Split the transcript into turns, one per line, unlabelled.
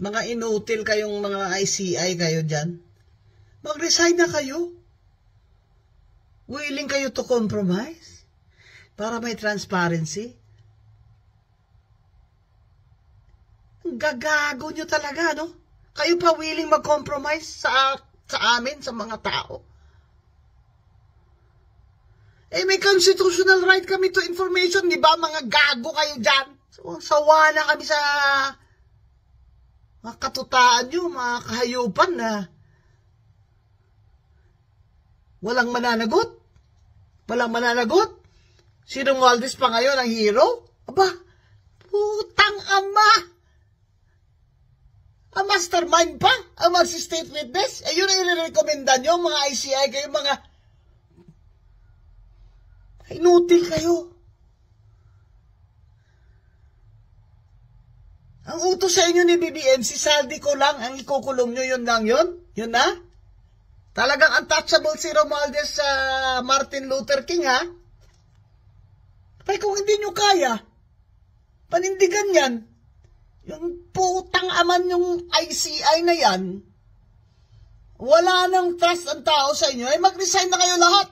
Mga inutil kayong mga ICI kayo dyan. Mag-resign na kayo. Willing kayo to compromise para may transparency. Gagago nyo talaga, no? Kayo pa willing mag-compromise sa amin, sa mga tao. Eh, may constitutional right kami to information, di ba? Mga gago kayo dyan. So, sawa na kami sa mga katutaan nyo, mga kahayupan na walang mananagot. Walang mananagot. Si Romualdez pa ngayon ang hero? Aba, putang ama! Ang mastermind pa? Ang mag-state witness? Eh, yun ang i-recommenda nyo, mga ICI kayo, mga inutil kayo. Ang utos sa inyo ni BBM, si Saldi ko lang, ang ikukulong nyo, yun lang yun? Yun na? Talagang untouchable si Romualdez sa Martin Luther King, ha? Ay, kung hindi nyo kaya, panindigan yan. Yung putang aman yung ICI na yan, wala nang trust ang tao sa inyo, ay mag-resign na kayo lahat.